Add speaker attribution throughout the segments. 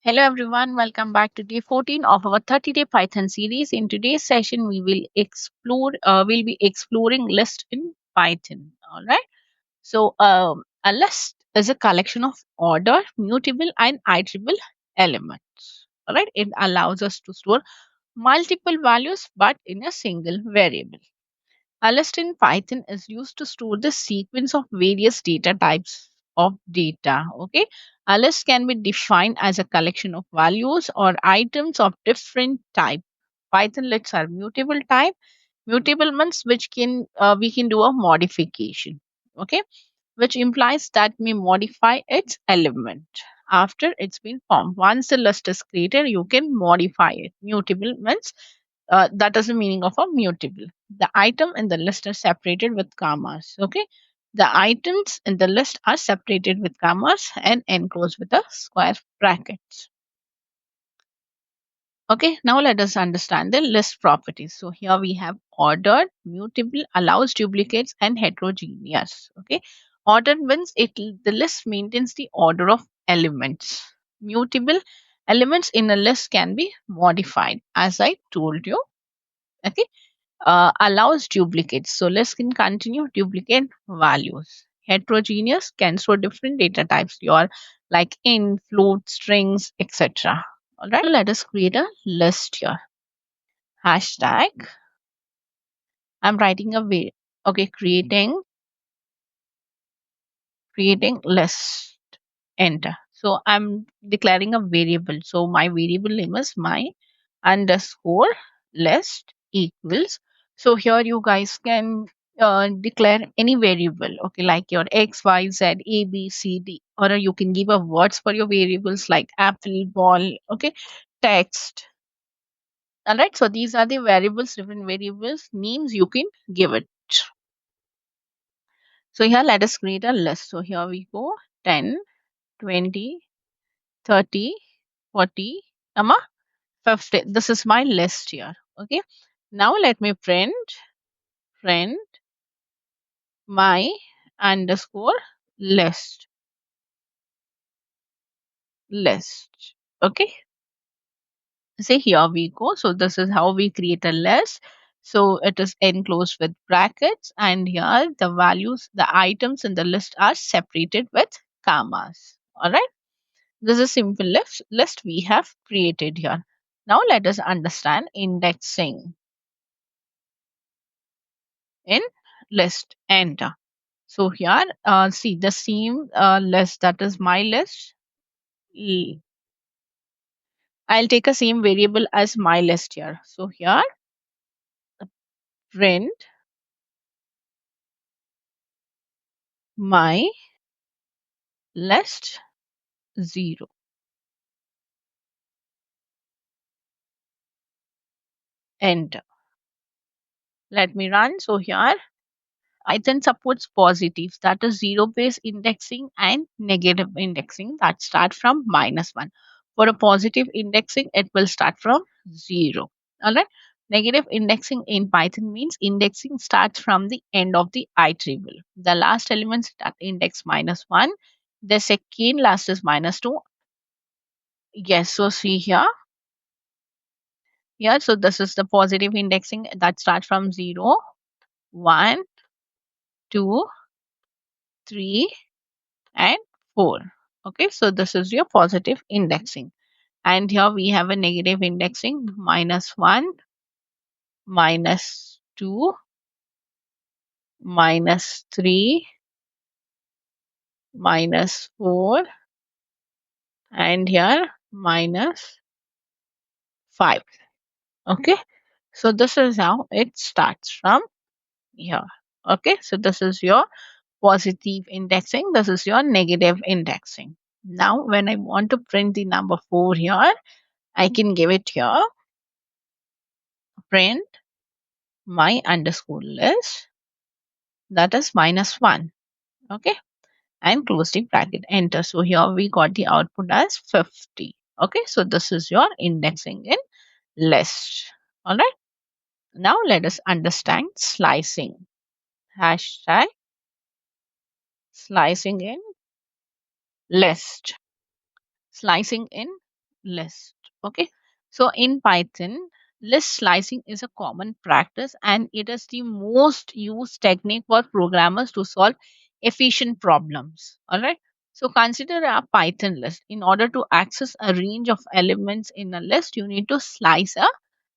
Speaker 1: Hello everyone, welcome back to day 14 of our 30-day Python series. In today's session, we'll be exploring list in Python. All right. A list is a collection of ordered, mutable, and iterable elements. All right. It allows us to store multiple values, but in a single variable. A list in Python is used to store the sequence of various data types of data. Okay. A list can be defined as a collection of values or items of different type. Python lists are mutable type. Mutable means which can we can do a modification. Okay, which implies that we modify its element after it's been formed. Once the list is created, you can modify it. Mutable means that is the meaning of a mutable. The item in the list are separated with commas. Okay, the items in the list are separated with commas and enclosed with a square brackets. Okay, now let us understand the list properties. So here we have ordered, mutable, allows duplicates, and heterogeneous. Okay, ordered means the list maintains the order of elements. Mutable elements in a list can be modified, as I told you. Okay, allows duplicates. So list can continue duplicate values. Heterogeneous can store different data types. Your like int, float, strings, etc. All right. So let us create a list here. Hashtag. I'm writing a way. Okay, creating list. Enter. So I'm declaring a variable. So my variable name is my underscore list equals. So here you guys can declare any variable. Okay, like your x, y, z, a, b, c, d, or you can give a words for your variables like apple, ball. Okay, text. All right, so these are the variables, different variables names you can give it. So here let us create a list. So here we go 10, 20, 30, 40, 50. This is my list here. Okay. Now let me print my underscore list. Okay. See, here we go. So this is how we create a list. So it is enclosed with brackets, and here the values, the items in the list are separated with commas. All right. This is a simple list we have created here. Now let us understand indexing in list. Enter. So here, see the same list, that is my list. E. I'll take a same variable as my list here. So here, print my list 0. Enter. Let me run. So here, Python supports positives, that is zero base indexing, and negative indexing that start from -1. For a positive indexing, it will start from 0. All right. Negative indexing in Python means indexing starts from the end of the iterable. The last elements that index -1, the second last is -2. Yes, so see here. Yeah, so this is the positive indexing that starts from 0, 1, 2, 3, and 4. Okay, so this is your positive indexing. And here we have a negative indexing -1, -2, -3, -4, and here -5. Okay, so this is how it starts from here. Okay, so this is your positive indexing, this is your negative indexing. Now, when I want to print the number 4 here, I can give it here print my underscore list, that is -1. Okay, and close the bracket, enter. So here we got the output as 50. Okay, so this is your indexing in list. All right, now let us understand slicing. Hashtag slicing in list. Slicing in list. Okay. So in Python, list slicing is a common practice and it is the most used technique for programmers to solve efficient problems. All right. So consider a Python list. In order to access a range of elements in a list, you need to slice a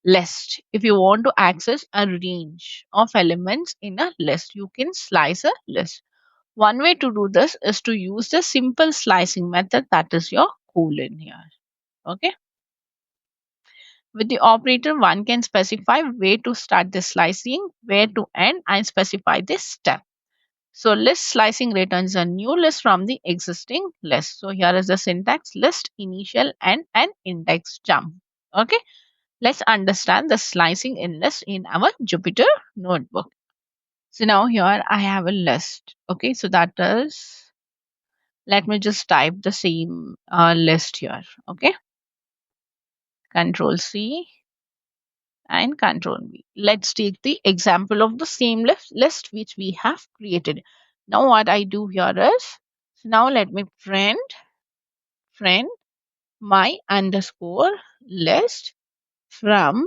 Speaker 1: list. If you want to access a range of elements in a list, you can slice a list. One way to do this is to use the simple slicing method, that is your colon here. Okay. With the operator, one can specify where to start the slicing, where to end, and specify this step. So list slicing returns a new list from the existing list. So here is the syntax: list, initial, and an index jump. Okay. Let's understand the slicing in list in our Jupyter notebook. So now here I have a list. Okay. So that is, let me just type the same list here. Okay. Control C and control V. Let's take the example of the same list which we have created. Now what I do here is, so now let me print my underscore list from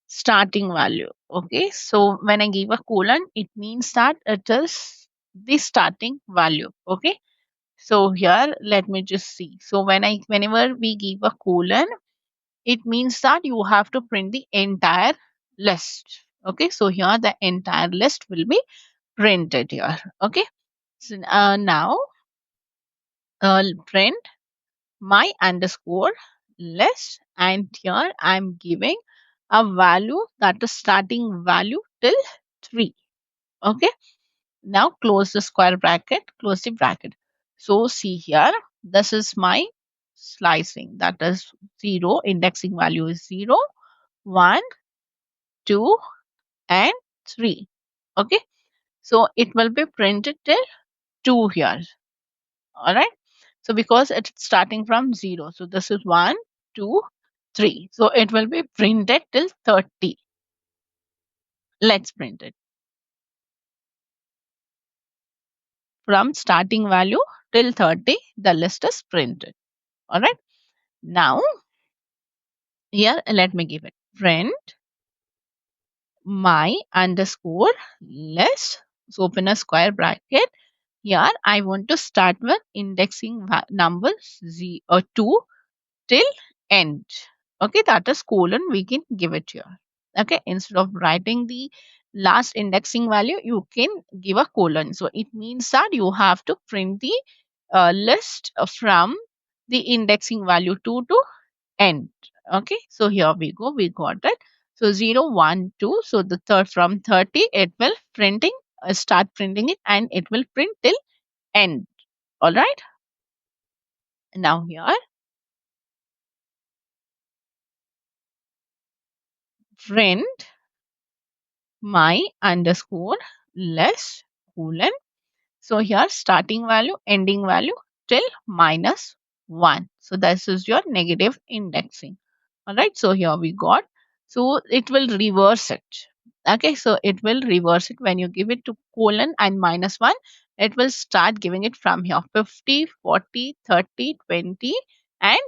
Speaker 1: starting value. Okay, so when I give a colon, it means that it is the starting value. Okay, so here let me just see. So whenever we give a colon, it means that you have to print the entire list. Okay, so here the entire list will be printed here. Okay, so now print my underscore list, and here I'm giving a value, that is starting value till 3. Okay, now close the square bracket, close the bracket. So see here, this is my slicing, that is 0, indexing value is 0, 1, 2, and 3. Okay, so it will be printed till 2 here. All right, so because it's starting from 0, so this is 1, 2, 3, so it will be printed till 30. Let's print it from starting value till 30. The list is printed. All right, now here let me give it print my underscore list. So open a square bracket. Here I want to start with indexing numbers 2 till end. Okay, that is colon, we can give it here. Okay, instead of writing the last indexing value, you can give a colon. So it means that you have to print the list from the indexing value 2 to end. Okay, so here we go, we got it. So 0, 1, 2. So the third from 30, it will printing, start printing it, and it will print till end. All right, now here print my underscore less colon. So here starting value, ending value till minus 1. So this is your negative indexing. All right, so here we got. So it will reverse it. Okay, so it will reverse it when you give it to colon and minus 1. It will start giving it from here 50, 40, 30, 20, and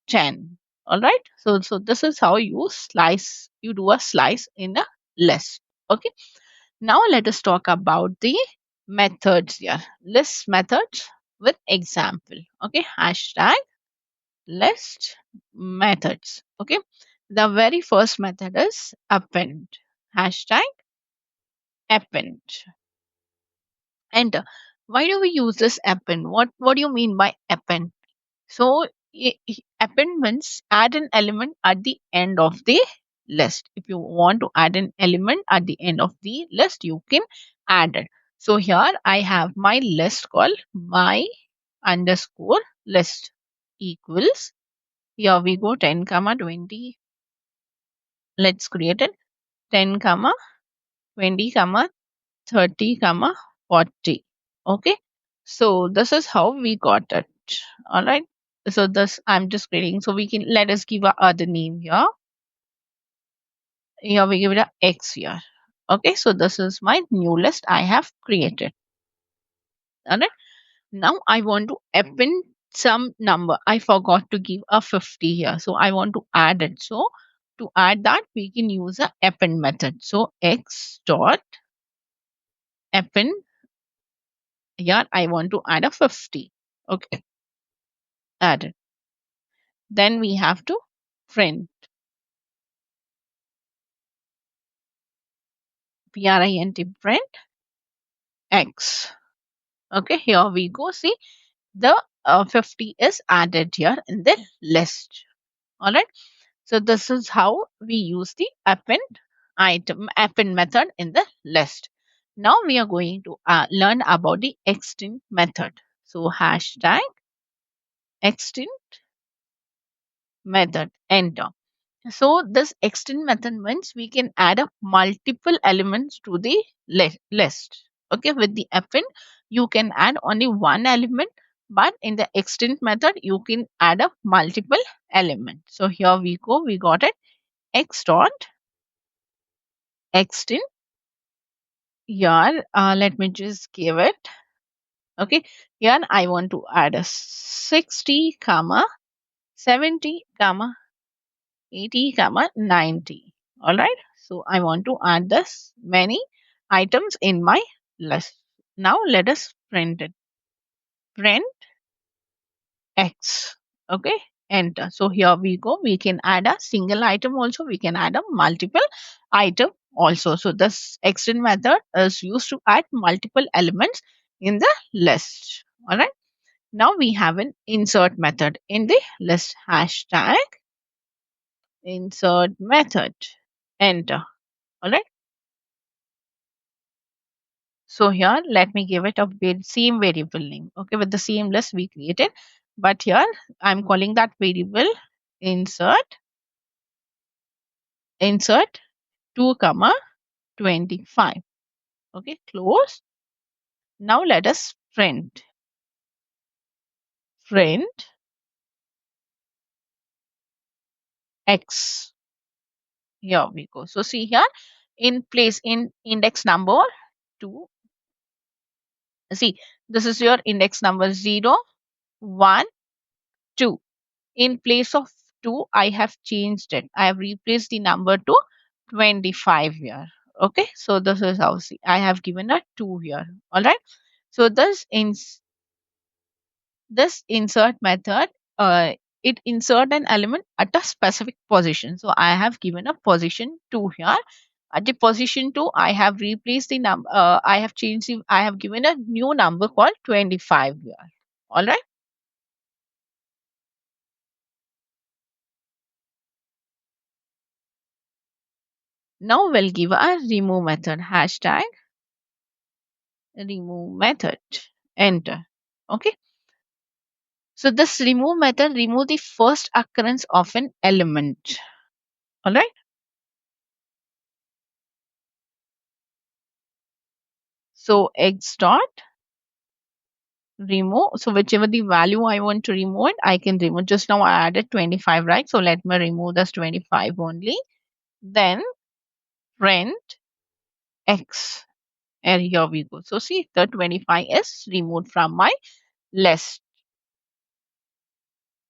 Speaker 1: 10. All right, so this is how you slice, you do a slice in a list. Okay, now let us talk about the methods here. List methods with example. Okay, hashtag list methods. Okay, the very first method is append. Hashtag append. And why do we use this append? What do you mean by append? So append means add an element at the end of the list. If you want to add an element at the end of the list, you can add it. So here I have my list called my underscore list equals, here we go, 10 comma 20. Let's create it, 10 comma 20 comma 30 comma 40. Okay, so this is how we got it. All right, so this I'm just creating, so we can, let us give a other name here. Here we give it a x here. Okay, so this is my new list I have created. All right, now I want to append some number. I forgot to give a 50 here. So I want to add it. So to add that, we can use a append method. So x dot append, here I want to add a 50. Okay, add it. Then we have to print, print, print x. Okay, here we go. See, the 50 is added here in the list. All right. So this is how we use the append method in the list. Now we are going to learn about the extend method. So hashtag extend method, enter. So this extend method means we can add up multiple elements to the list. Okay, with the append, you can add only one element, but in the extend method, you can add up multiple elements. So here we go, we got it. X dot extend. Here, let me just give it. Okay, here I want to add a 60, comma 70, comma 80, comma 90. All right. So I want to add this many items in my list. Now let us print it. Print X. Okay. Enter. So here we go. We can add a single item also. We can add a multiple item also. So this extend method is used to add multiple elements in the list. All right. Now we have an insert method in the list. Hashtag insert method. Enter. All right. So here, let me give it a same variable name. Okay, with the same list we created, but here I'm calling that variable insert insert 2 comma 25. Okay, close. Now let us print x. Here we go. So see here, in place in index number 2. See, this is your index number 0, 1, 2. In place of 2, I have changed it. I have replaced the number to 25 here. Okay, so this is how, see, I have given a 2 here. All right. So this insert method, it insert an element at a specific position. So I have given a position 2 here. At the position 2, I have replaced the number. I have changed. I have given a new number called 25 here. All right. Now we'll give a remove method. Hashtag remove method. Enter. Okay. So this remove method remove the first occurrence of an element. All right. So x dot remove. So whichever the value I want to remove it, I can remove. Just now I added 25, right? So let me remove this 25 only. Then print x. And here we go. So see, the 25 is removed from my list.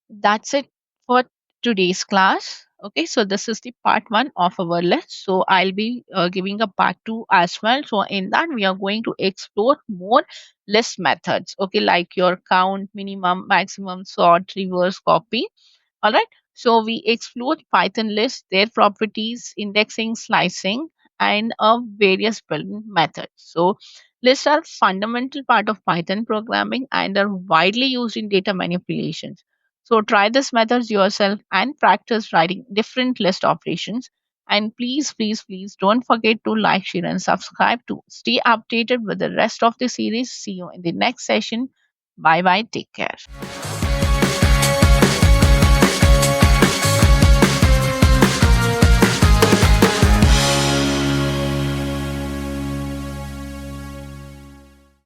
Speaker 1: That's it for today's class. Okay, so this is the part one of our list. So I'll be giving a part two as well. So in that, we are going to explore more list methods. Okay, like your count, minimum, maximum, sort, reverse, copy. All right. So we explored Python lists, their properties, indexing, slicing, and various building methods. So lists are fundamental part of Python programming and are widely used in data manipulations. So try this methods yourself and practice writing different list operations. And please, please, please don't forget to like, share, and subscribe to stay updated with the rest of the series. See you in the next session. Bye bye. Take care.